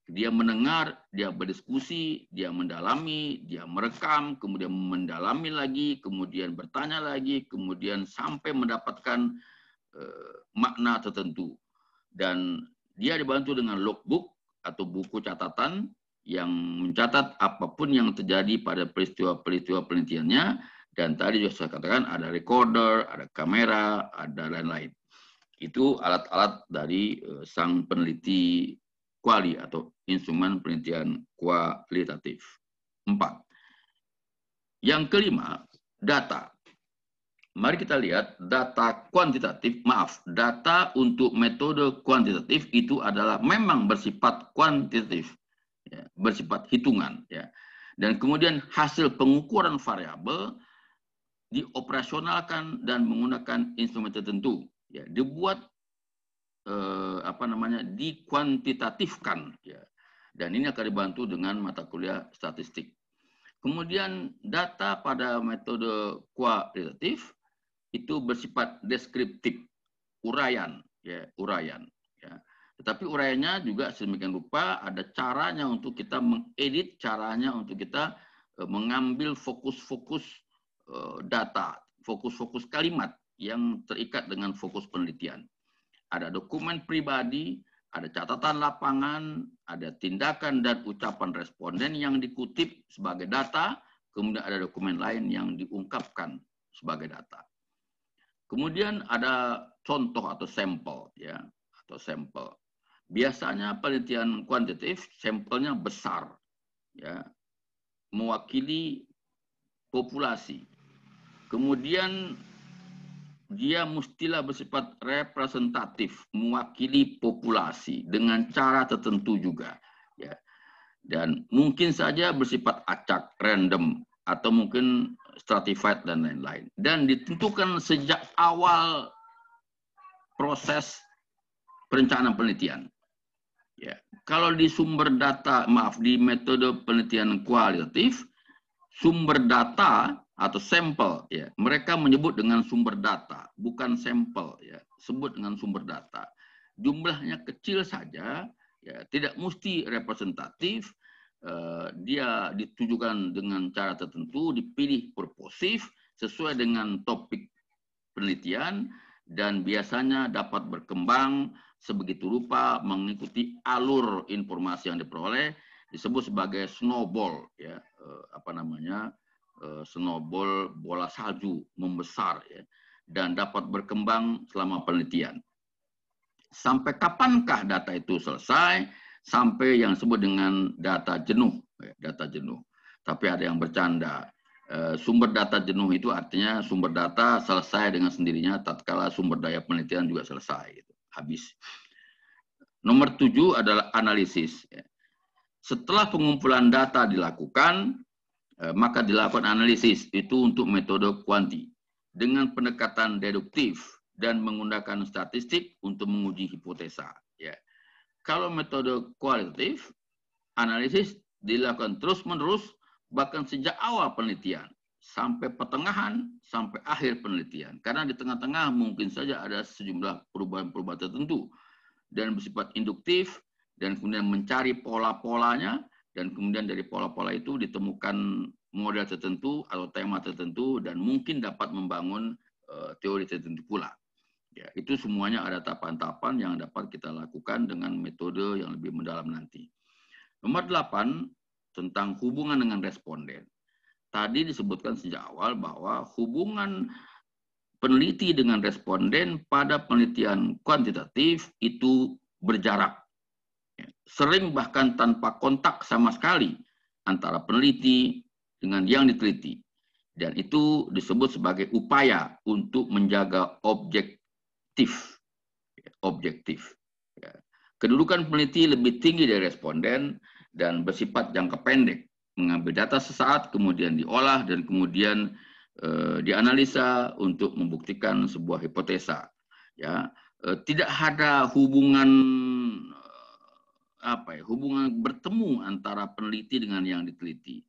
Dia mendengar, dia berdiskusi, dia mendalami, dia merekam, kemudian mendalami lagi, kemudian bertanya lagi, kemudian sampai mendapatkan makna tertentu. Dan dia dibantu dengan logbook atau buku catatan yang mencatat apapun yang terjadi pada peristiwa-peristiwa penelitiannya. Dan tadi juga saya katakan ada recorder, ada kamera, ada lain-lain. Itu alat-alat dari sang peneliti kuali atau instrumen penelitian kualitatif. 4. Yang kelima, data. Mari kita lihat data kuantitatif, data untuk metode kuantitatif itu adalah memang bersifat kuantitatif, ya, bersifat hitungan, ya. Dan kemudian hasil pengukuran variabel dioperasionalkan dan menggunakan instrumen tertentu, ya, dibuat dikuantitatifkan, ya. Dan ini akan dibantu dengan mata kuliah statistik. Kemudian data pada metode kualitatif itu bersifat deskriptif, uraian, ya, uraian, ya. Tetapi uraiannya juga sedemikian rupa ada caranya untuk kita mengedit, caranya untuk kita mengambil fokus-fokus data, fokus-fokus kalimat yang terikat dengan fokus penelitian. Ada dokumen pribadi, ada catatan lapangan, ada tindakan dan ucapan responden yang dikutip sebagai data, kemudian ada dokumen lain yang diungkapkan sebagai data. Kemudian ada contoh atau sampel, ya, atau sampel. Biasanya penelitian kuantitatif sampelnya besar, ya, mewakili populasi. Kemudian dia mestilah bersifat representatif, mewakili populasi dengan cara tertentu juga, ya. Dan mungkin saja bersifat acak, random, atau mungkin stratified dan lain-lain. Dan ditentukan sejak awal proses perencanaan penelitian. Ya, kalau di sumber data, maaf, di metode penelitian kualitatif, sumber data atau sampel, ya, mereka menyebut dengan sumber data, bukan sampel, ya, sebut dengan sumber data. Jumlahnya kecil saja, ya, tidak mesti representatif, dia ditujukan dengan cara tertentu, dipilih purposif sesuai dengan topik penelitian, dan biasanya dapat berkembang sebegitu rupa mengikuti alur informasi yang diperoleh, disebut sebagai snowball, ya, snowball, bola salju membesar, ya, dan dapat berkembang selama penelitian. Sampai kapankah data itu selesai? Sampai yang disebut dengan data jenuh, ya, data jenuh. Tapi ada yang bercanda, sumber data jenuh itu artinya sumber data selesai dengan sendirinya tatkala sumber daya penelitian juga selesai, gitu, habis. Nomor 7 adalah analisis. Setelah pengumpulan data dilakukan, maka dilakukan analisis itu untuk metode kuanti dengan pendekatan deduktif dan menggunakan statistik untuk menguji hipotesa. Ya. Kalau metode kualitatif, analisis dilakukan terus-menerus bahkan sejak awal penelitian sampai pertengahan sampai akhir penelitian. Karena di tengah-tengah mungkin saja ada sejumlah perubahan-perubahan tertentu dan bersifat induktif dan kemudian mencari pola-polanya, dan kemudian dari pola-pola itu ditemukan model tertentu atau tema tertentu dan mungkin dapat membangun teori tertentu pula. Ya, itu semuanya ada tahapan-tahapan yang dapat kita lakukan dengan metode yang lebih mendalam nanti. Nomor 8, tentang hubungan dengan responden. Tadi disebutkan sejak awal bahwa hubungan peneliti dengan responden pada penelitian kuantitatif itu berjarak. Sering bahkan tanpa kontak sama sekali antara peneliti dengan yang diteliti. Dan itu disebut sebagai upaya untuk menjaga objektif. Kedudukan peneliti lebih tinggi dari responden dan bersifat jangka pendek. Mengambil data sesaat, kemudian diolah, dan kemudian dianalisa untuk membuktikan sebuah hipotesa. Ya, tidak ada hubungan hubungan bertemu antara peneliti dengan yang diteliti.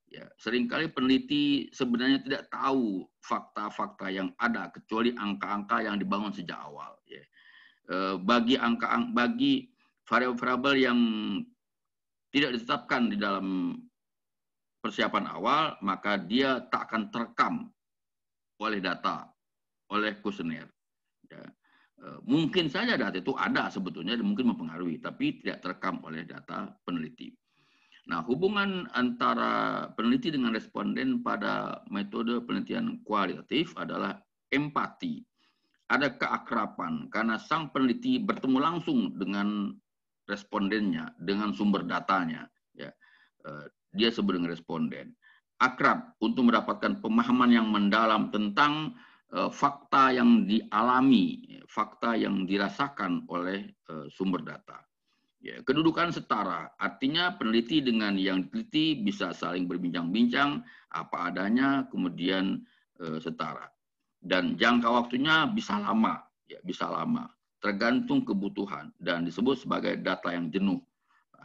Ya, seringkali peneliti sebenarnya tidak tahu fakta-fakta yang ada kecuali angka-angka yang dibangun sejak awal. Ya. Bagi variabel yang tidak ditetapkan di dalam persiapan awal, maka dia tak akan terekam oleh data, oleh kuesioner. Ya. Mungkin saja data itu ada sebetulnya dan mungkin mempengaruhi, tapi tidak terekam oleh data peneliti. Nah, hubungan antara peneliti dengan responden pada metode penelitian kualitatif adalah empati. Ada keakraban karena sang peneliti bertemu langsung dengan respondennya, dengan sumber datanya. Ya. Dia sebut dengan responden. Akrab untuk mendapatkan pemahaman yang mendalam tentang fakta yang dialami, fakta yang dirasakan oleh sumber data. Ya, kedudukan setara, artinya peneliti dengan yang diteliti bisa saling berbincang-bincang apa adanya, kemudian setara. Dan jangka waktunya bisa lama, ya, bisa lama, tergantung kebutuhan dan disebut sebagai data yang jenuh.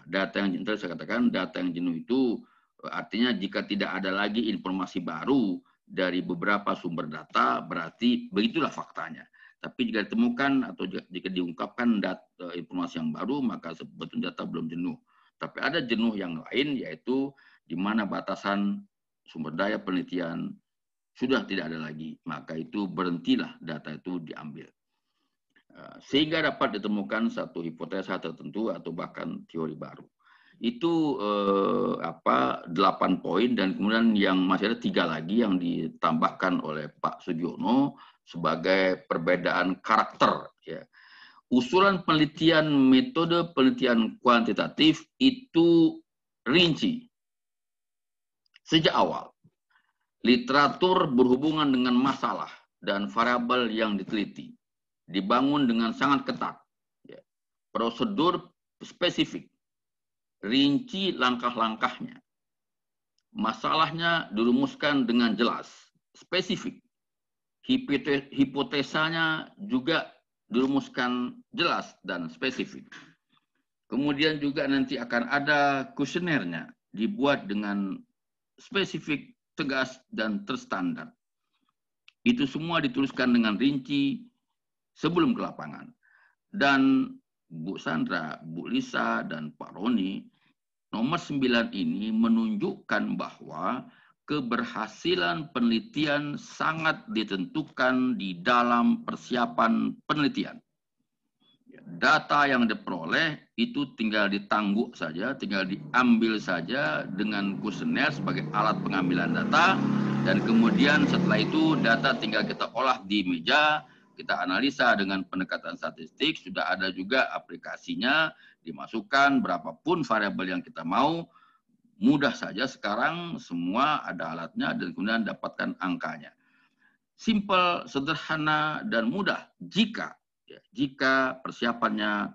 Data yang jenuh, saya katakan data yang jenuh itu artinya jika tidak ada lagi informasi baru dari beberapa sumber data, berarti begitulah faktanya. Tapi jika ditemukan atau jika diungkapkan informasi yang baru, maka sebetulnya data belum jenuh. Tapi ada jenuh yang lain, yaitu di mana batasan sumber daya penelitian sudah tidak ada lagi, maka itu berhentilah data itu diambil. Sehingga dapat ditemukan satu hipotesa tertentu atau bahkan teori baru. Itu 8 poin, dan kemudian yang masih ada 3 lagi yang ditambahkan oleh Pak Sugiono sebagai perbedaan karakter. Ya. Usulan penelitian metode penelitian kuantitatif itu rinci sejak awal. Literatur berhubungan dengan masalah dan variabel yang diteliti dibangun dengan sangat ketat. Ya. Prosedur spesifik, rinci langkah-langkahnya. Masalahnya dirumuskan dengan jelas, spesifik. Hipotesanya juga dirumuskan jelas dan spesifik. Kemudian juga nanti akan ada kuesionernya, dibuat dengan spesifik, tegas, dan terstandar. Itu semua dituliskan dengan rinci sebelum ke lapangan. Dan Bu Sandra, Bu Lisa, dan Pak Roni, nomor 9 ini menunjukkan bahwa keberhasilan penelitian sangat ditentukan di dalam persiapan penelitian. Data yang diperoleh itu tinggal ditangguk saja, tinggal diambil saja dengan kuesioner sebagai alat pengambilan data, dan kemudian setelah itu data tinggal kita olah di meja, kita analisa dengan pendekatan statistik, sudah ada juga aplikasinya, dimasukkan berapapun variabel yang kita mau, mudah saja sekarang semua ada alatnya dan kemudian dapatkan angkanya. Simple, sederhana, dan mudah jika persiapannya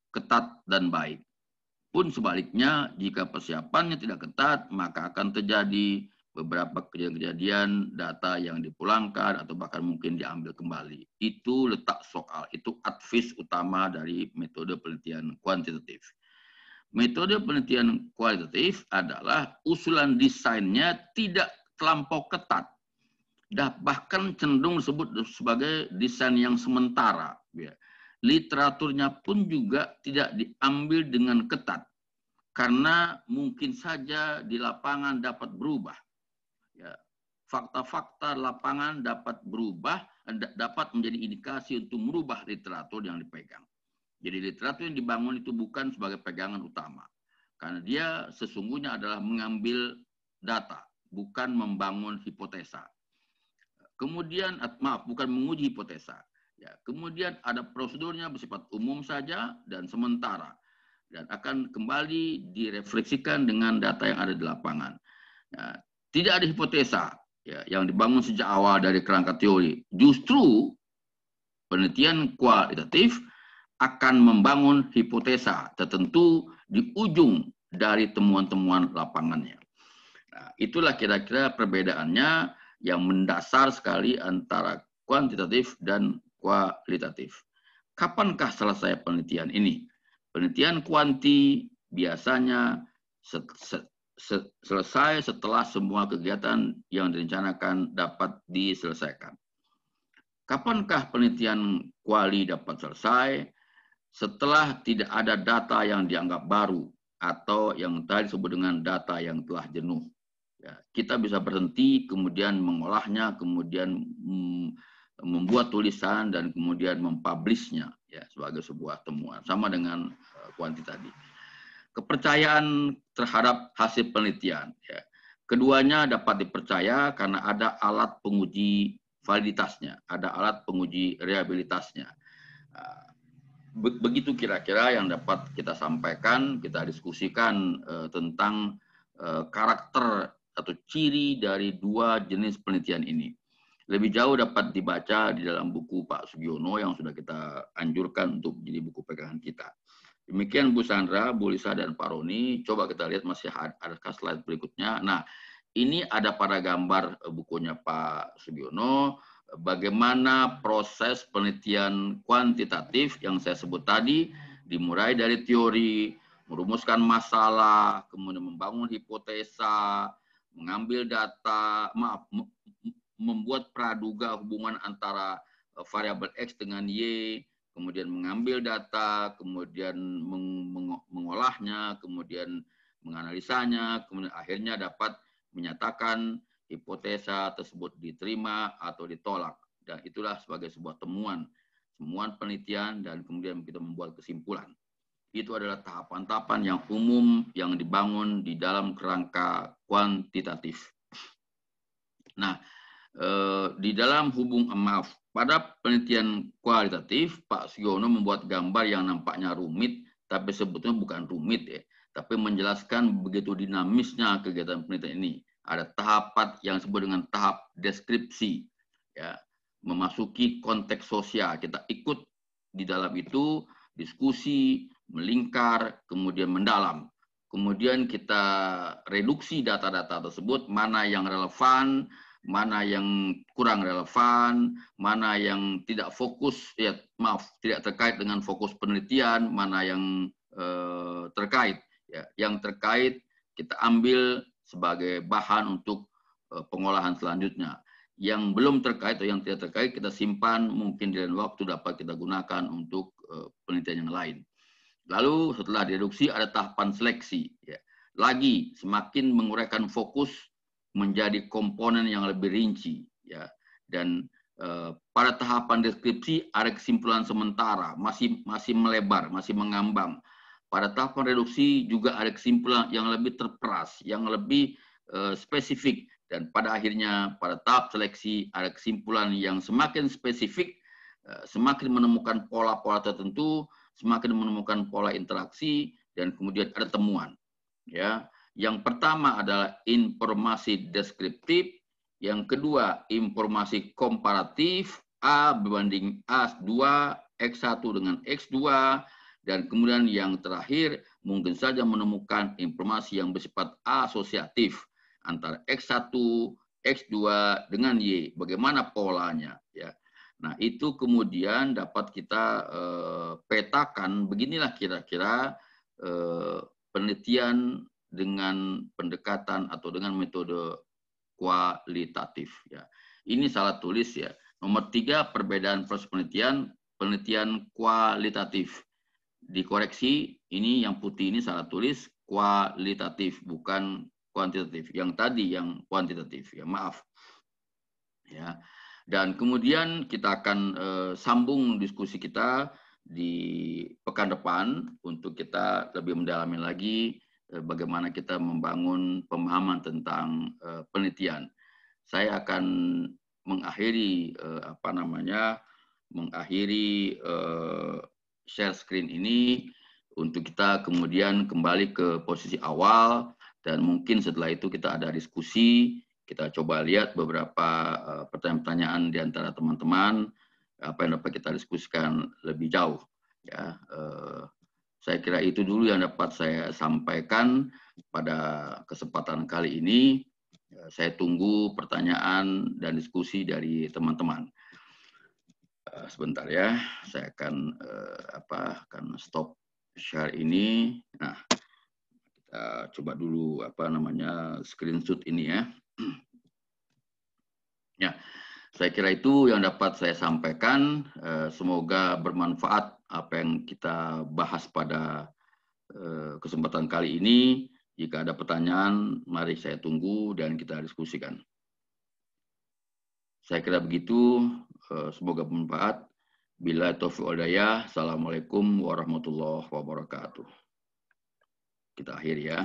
ketat dan baik. Pun sebaliknya, jika persiapannya tidak ketat, maka akan terjadi beberapa kejadian data yang dipulangkan atau bahkan mungkin diambil kembali. Itu letak soal, itu advice utama dari metode penelitian kuantitatif. Metode penelitian kualitatif adalah usulan desainnya tidak terlampau ketat, bahkan cenderung disebut sebagai desain yang sementara. Literaturnya pun juga tidak diambil dengan ketat, karena mungkin saja di lapangan dapat berubah. Fakta-fakta lapangan dapat berubah, dapat menjadi indikasi untuk merubah literatur yang dipegang. Jadi literatur yang dibangun itu bukan sebagai pegangan utama, karena dia sesungguhnya adalah mengambil data, bukan membangun hipotesa. Kemudian, bukan menguji hipotesa. Ya, kemudian ada prosedurnya bersifat umum saja dan sementara, dan akan kembali direfleksikan dengan data yang ada di lapangan. Ya, tidak ada hipotesa ya, yang dibangun sejak awal dari kerangka teori. Justru penelitian kualitatif akan membangun hipotesa tertentu di ujung dari temuan-temuan lapangannya. Nah, itulah kira-kira perbedaannya yang mendasar sekali antara kuantitatif dan kualitatif. Kapankah selesai penelitian ini? Penelitian kuanti biasanya selesai setelah semua kegiatan yang direncanakan dapat diselesaikan. Kapankah penelitian kuali dapat selesai? Setelah tidak ada data yang dianggap baru atau yang tadi disebut dengan data yang telah jenuh. Ya, kita bisa berhenti, kemudian mengolahnya, kemudian membuat tulisan, dan kemudian mempublishnya ya, sebagai sebuah temuan. Sama dengan kuanti tadi. Kepercayaan terhadap hasil penelitian. Ya. Keduanya dapat dipercaya karena ada alat penguji validitasnya, ada alat penguji reliabilitasnya. Begitu kira-kira yang dapat kita sampaikan, kita diskusikan tentang karakter atau ciri dari dua jenis penelitian ini. Lebih jauh dapat dibaca di dalam buku Pak Sugiono yang sudah kita anjurkan untuk jadi buku pegangan kita. Demikian Bu Sandra, Bu Lisa, dan Pak Roni. Coba kita lihat masih adakah slide berikutnya. Nah, ini ada pada gambar bukunya Pak Sugiono, bagaimana proses penelitian kuantitatif yang saya sebut tadi, dimulai dari teori, merumuskan masalah, kemudian membangun hipotesa, mengambil data, membuat praduga hubungan antara variabel X dengan Y, kemudian mengambil data, kemudian mengolahnya, kemudian menganalisanya, kemudian akhirnya dapat menyatakan hipotesa tersebut diterima atau ditolak. Dan itulah sebagai sebuah temuan penelitian, dan kemudian kita membuat kesimpulan. Itu adalah tahapan-tahapan yang umum yang dibangun di dalam kerangka kuantitatif. Nah, di dalam pada penelitian kualitatif, Pak Sugiono membuat gambar yang nampaknya rumit, tapi sebetulnya bukan rumit ya, tapi menjelaskan begitu dinamisnya kegiatan penelitian ini. Ada tahapan yang disebut dengan tahap deskripsi, ya, memasuki konteks sosial. Kita ikut di dalam itu, diskusi, melingkar, kemudian mendalam. Kemudian kita reduksi data-data tersebut, mana yang relevan, mana yang kurang relevan, mana yang tidak fokus, tidak terkait dengan fokus penelitian, mana yang terkait. Ya, yang terkait kita ambil sebagai bahan untuk pengolahan selanjutnya. Yang belum terkait atau yang tidak terkait kita simpan, mungkin di lain waktu dapat kita gunakan untuk penelitian yang lain. Lalu setelah deduksi ada tahapan seleksi. Ya. Lagi semakin menguraikan fokus menjadi komponen yang lebih rinci. Ya. Dan pada tahapan deskripsi ada kesimpulan sementara, masih melebar, masih mengambang. Pada tahapan reduksi juga ada kesimpulan yang lebih terperas, yang lebih spesifik. Dan pada akhirnya pada tahap seleksi ada kesimpulan yang semakin spesifik, semakin menemukan pola-pola tertentu, semakin menemukan pola interaksi, dan kemudian ada temuan. Ya, yang pertama adalah informasi deskriptif, yang kedua informasi komparatif A berbanding A2, X1 dengan X2, dan kemudian yang terakhir mungkin saja menemukan informasi yang bersifat asosiatif antara X1, X2 dengan Y. Bagaimana polanya? Ya. Nah, itu kemudian dapat kita petakan, beginilah kira-kira penelitian dengan pendekatan atau dengan metode kualitatif. Ya. Ini salah tulis ya. Nomor 3, perbedaan proses penelitian, penelitian kualitatif. Dikoreksi, ini yang putih ini salah tulis, kualitatif, bukan kuantitatif. Yang tadi yang kuantitatif, ya maaf. Ya. Dan kemudian kita akan sambung diskusi kita di pekan depan untuk kita lebih mendalami lagi bagaimana kita membangun pemahaman tentang penelitian. Saya akan mengakhiri share screen ini untuk kita kemudian kembali ke posisi awal, dan mungkin setelah itu kita ada diskusi. Kita coba lihat beberapa pertanyaan-pertanyaan di antara teman-teman, apa yang dapat kita diskusikan lebih jauh. Ya, saya kira itu dulu yang dapat saya sampaikan pada kesempatan kali ini. Saya tunggu pertanyaan dan diskusi dari teman-teman. Sebentar ya, saya akan stop share ini. Nah, kita coba dulu screenshot ini ya. Ya, saya kira itu yang dapat saya sampaikan. Semoga bermanfaat apa yang kita bahas pada kesempatan kali ini. Jika ada pertanyaan, mari saya tunggu dan kita diskusikan. Saya kira begitu. Semoga bermanfaat. Bila taufiq wal hidayah. Assalamualaikum warahmatullahi wabarakatuh. Kita akhiri ya.